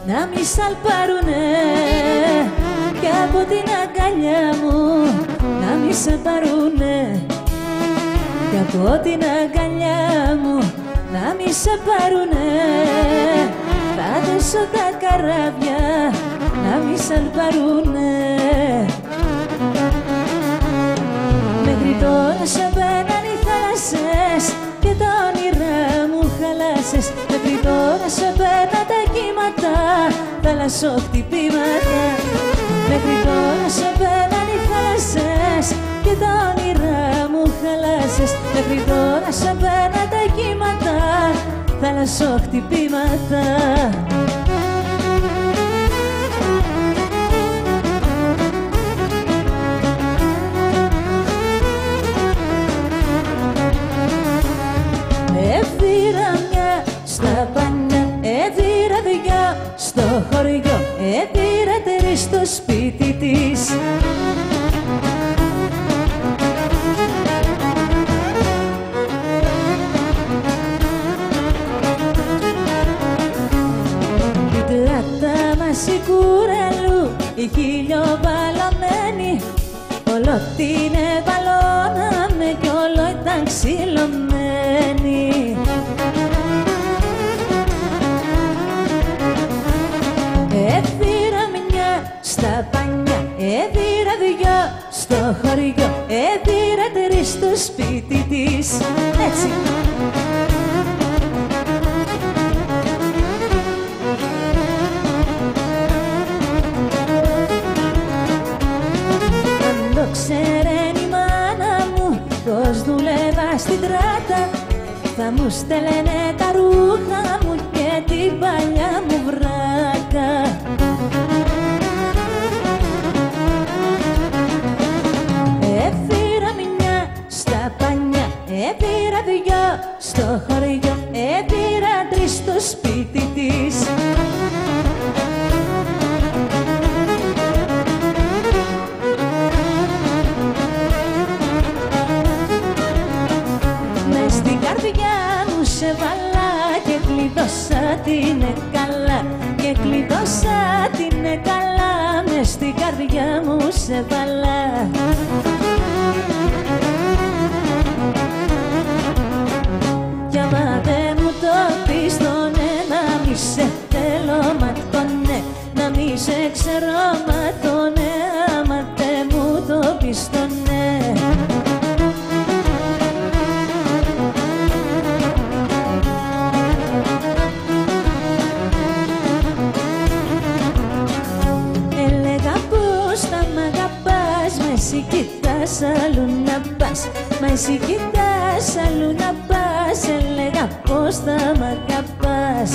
να μη σαλπάρουνε και από την αγκαλιά μου να μη σε πάρουνε και από την αγκαλιά μου να μη σε πάρουνε. Θα δέσω τα καράβια να μη σαλπάρουνε. Μέχρι τώρα σε μπαίναν οι θάλασσες και τα όνειρά μου χαλάσες. Μέχρι τώρα σε μπαίναν τα κύματα, θαλασσοχτυπήματα. Μέχρι τώρα σε μπαίναν οι θάλασσες και τα όνειρά μου χαλάσες. Μέχρι τώρα σε μπαίναν τα κύματα, θαλασσοχτυπήματα. Έφυρα μια στα πανιά, έφυρα δυο στο χωριό, έφυρα τρεις στο σπίτι της. Η τράτα μας η κουρελού, η χιλιοβαλωμένη, όλο την εβαλώναμε κι όλο ήταν ξυλωμένη. Έφυρα μια στα πανιά, έφυρα δυο στο χωριό, έφυρα τρεις στο σπίτι της. Έτσι. Αν το ξέρεν η μάνα μου πως δούλευα στην τράτα, θα μου στέλνε τα ρούχα μου και την παλιά μου βράκα. Έφυρα μια στα πανιά, έφυρα δυο στο χωριό, έφυρα τρεις στο σπίτι της. Μες στην καρδιά μου σε βάλα και κλειδώσα την καλά, και κλειδώσα την καλά, μες στην καρδιά μου σε βάλα. Κι άμα δεν μου το πεις το ναι, να μη σε θέλω μα το ναι, να μη σε ξέρω μα το ναι, άμα δεν μου το πεις το ναι. Εσύ κοιτάς αλλού να πας, μα εσύ κοιτάς αλλού να πας. Έλεγα πως θα μ' αγαπάς.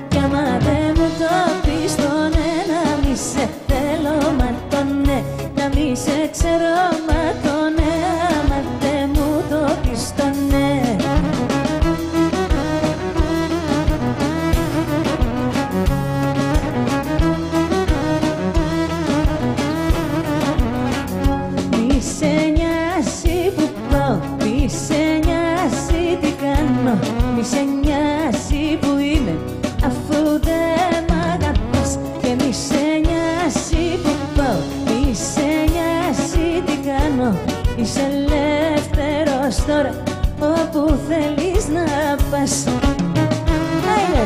Κι άμα δεν μου το πεις το ναι, να μη σε θέλω μα το ναι, να μη σε ξέρω μα το ναι, άμα δεν μου το πεις το ναι. Μη σε νοιάζει που είμαι αφού δεν μ' αγαπάς, και μη σε νοιάζει που πάω, μη σε νοιάζει τι κάνω. Είσαι ελεύθερος τώρα όπου θέλεις να πας. Άιντε!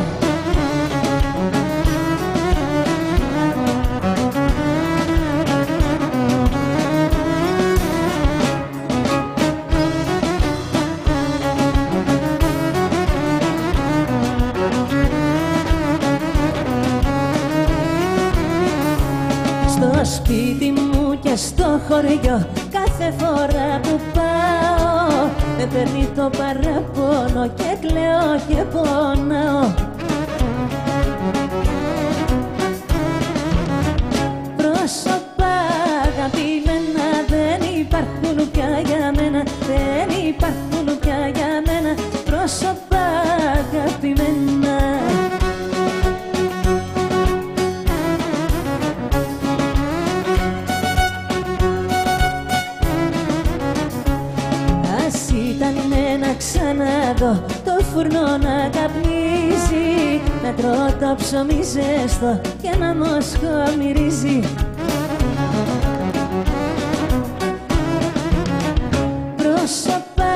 Στο σπίτι μου και στο χωριό κάθε φορά που πάω με παίρνει το παραπονό και κλαίω και πονάω. Πρόσωπα αγαπημένα δεν υπάρχουν πια για μένα, δεν υπάρχουν πια για μένα πρόσωπα αγαπημένα. Ήτανε να ξαναδώ το φουρνό να καπνίζει, να τρώω το ψωμί ζεστό και να μοσχό μυρίζει. Πρόσωπα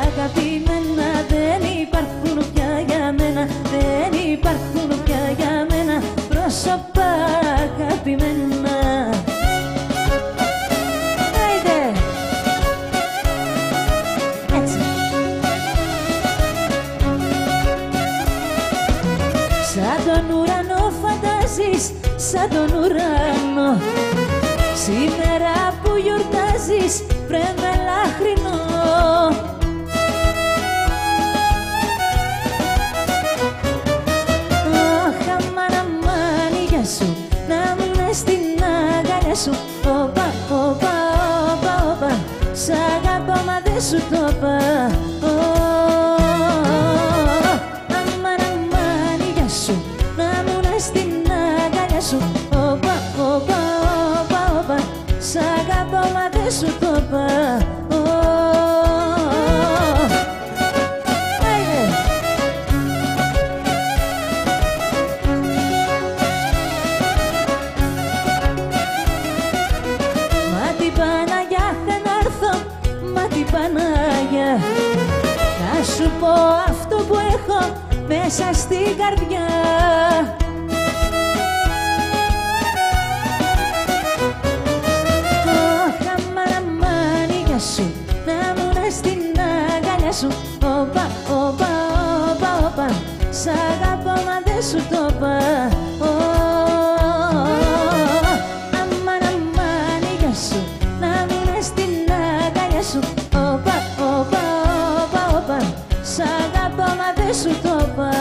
αγαπημένα δεν υπάρχουν πια για μένα, δεν υπάρχουν πια για μένα πρόσωπα αγαπημένα. Σαν τον ουρανό φαντάζεις, σαν τον ουρανό, σήμερα που γιορτάζεις βρε με λάχρινο. Αχ, αμάν, αμάν, γεια σου, να μείνε στην αγκαλιά σου. Όπα, όπα, όπα, όπα, σ' αγαπώ μα δεν σου το είπα. Όπα, όπα, όπα, όπα, σ' αγαπώ μα δεν σου το είπα. Μα την Παναγιά θα έρθω, μα την Παναγιά, να σου πω αυτό που έχω μέσα στην καρδιά. Όπα, όπα, όπα, όπα, σ' αγαπώ μα δεν σου το είπα. Αμάν, αμάν, γεια σου, να μείνε στην αγκαλιά σου. Όπα, όπα, όπα, όπα, σ' αγαπώ μα δεν σου το είπα.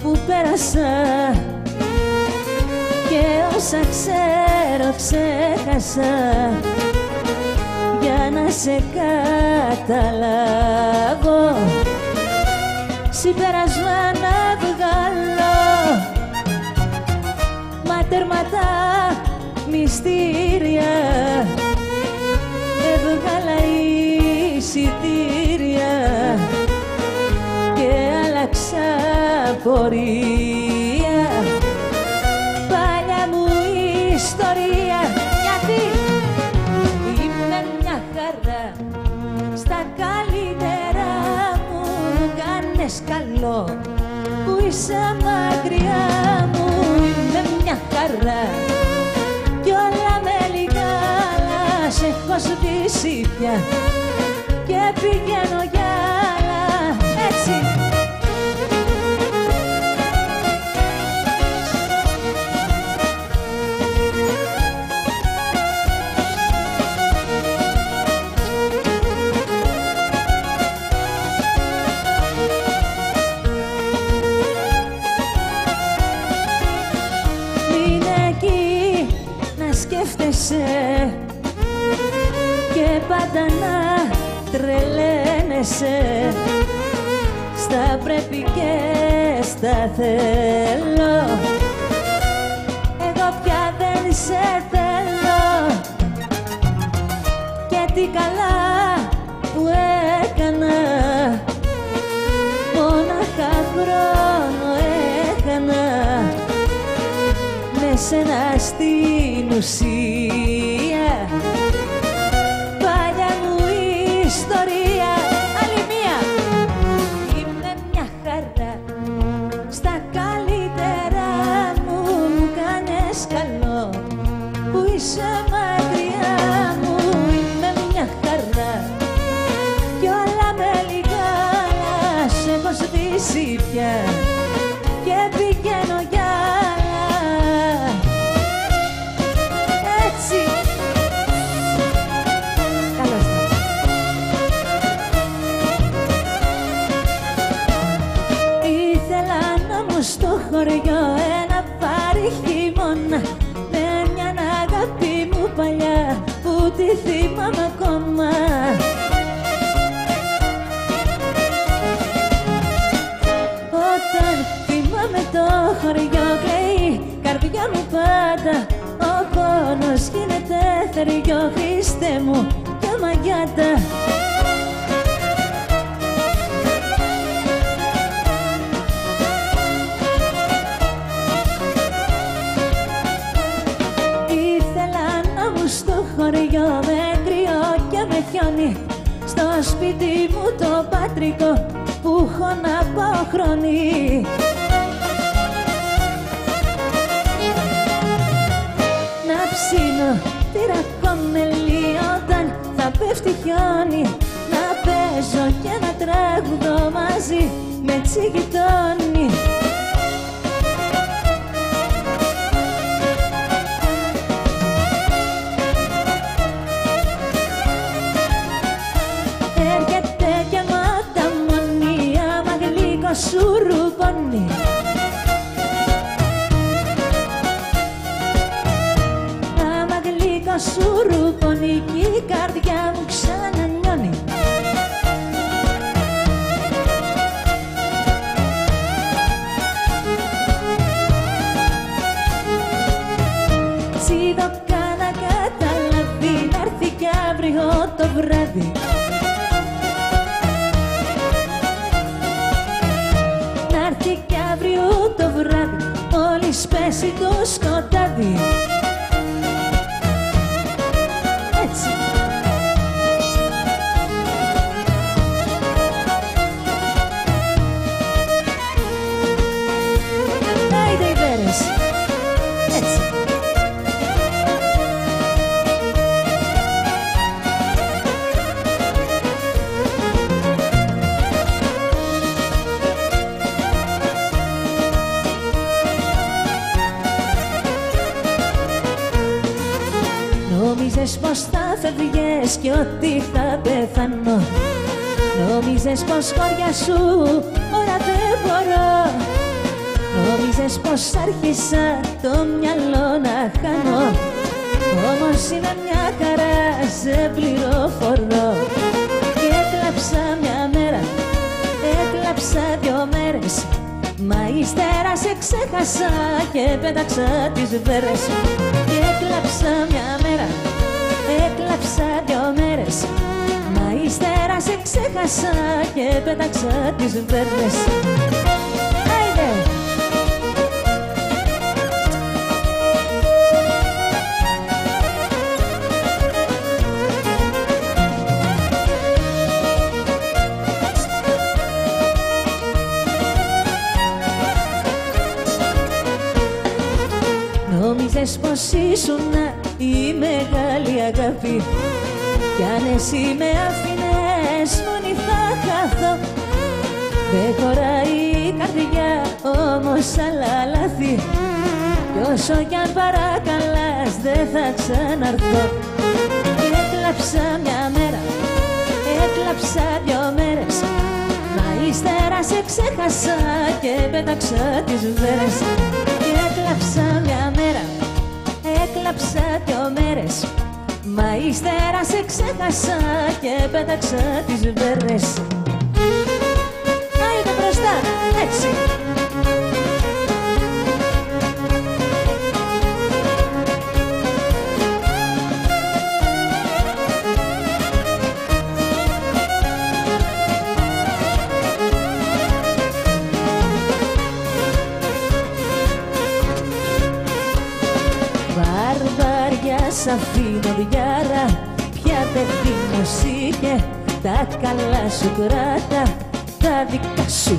Που πέρασα και όσα ξέρω ξέχασα για να σε καταλάβω, συμπέρασμα να βγάλω, μα τέρματα μυστήρια έβγαλα εισιτήρια και άλλαξα πορεία, παλιά μου ιστορία. Γιατί είμαι μια χαρά, στα καλύτερα μου κάνες καλό, που είσαι μακριά μου. Είμαι μια χαρά κι όλα με λιγάλα σε έχω σβήσει πια και πηγαίνω για άλλα. Έτσι. Σκέφτεσαι και πάντα να τρελαίνεσαι, στα πρέπει και στα θέλω. Εγώ πια δεν σε θέλω και τι καλά που έκανα, μόναχα χρόνο έχανα με σένα στην ουσία. Παλιά μου ιστορία. Άλλη μία. Είμαι μια χαρά, στα καλύτερα μου κάνες καλό, που είσαι μακριά μου. Είμαι μια χαρά κι όλα με λιγάλα σε έχω σβήσει πια και πηγαίνω για στο χωριό ένα πάρει χειμώνα. παλιά που τη θυμάμαι ακόμα. Όταν θυμάμαι το χωριό κλαίει η καρδιά μου πάντα. Ο πόνος γίνεται θεριό, Χριστέ μου, και μαγιάτα. Ήθελα να μου στο χωριό με κρύο και με χιόνι, στο σπίτι μου το πατρικό που έχω να πάω χρόνι. Να ψήνω τη ρακομελή όταν θα πέφτει χιόνι, να παίζω και να τραγουδώ μαζί με τσιγιτόνι. Έρχεται και μάτα μονή, άμα γλυκό σου ρουπώνει. Άμα γλυκό σου ρουπώνει κι η καρδιά μου ξανανιώνει. Τσι το κάνα καταλαβεί, να έρθει κι αύριο το βράδυ. Να έρθει κι αύριο το βράδυ, μόλις πέσει το σκοτάδι. Έτσι. Άιντε οι βέρες. Έτσι. Νόμιζες πως θα φεύγες κι ότι θα πεθάνω. Νόμιζες πως χώρια σου ώρα δεν μπορώ. Νόμιζες πως άρχισα το μυαλό να χάνω. Όμως είναι μια χαρά, σε πληροφορώ. Και έκλαψα μια μέρα, έκλαψα 2 μέρες, μα ύστερα σε ξέχασα και πέταξα τις βέρες. Και έκλαψα μια μέρα, έκλαψα 2 μέρες, μα ύστερα σε ξέχασα και πέταξα τις βέρες. Άιντε! Νόμιζες πως ήσουνα η μεγάλη αγάπη, κι αν εσύ με άφηνες μόνη θα χαθώ. Δεν χωράει η καρδιά όμως άλλα λάθη, κι όσο κι αν παρακαλάς δεν θα ξαναρθώ. Και έκλαψα μια μέρα, έκλαψα 2 μέρες, μα ύστερα σε ξέχασα και πέταξα τις βέρες. Και έκλαψα μια μέρα, έκλαψα 2 μέρες, μα ύστερα σε ξέχασα και πέταξα τις βέρες. Άιντε μπροστά, έτσι! Σ' αφήνω διάρα, πια δεν δημοσίγε, τα καλά σου κράτα, τα δικά σου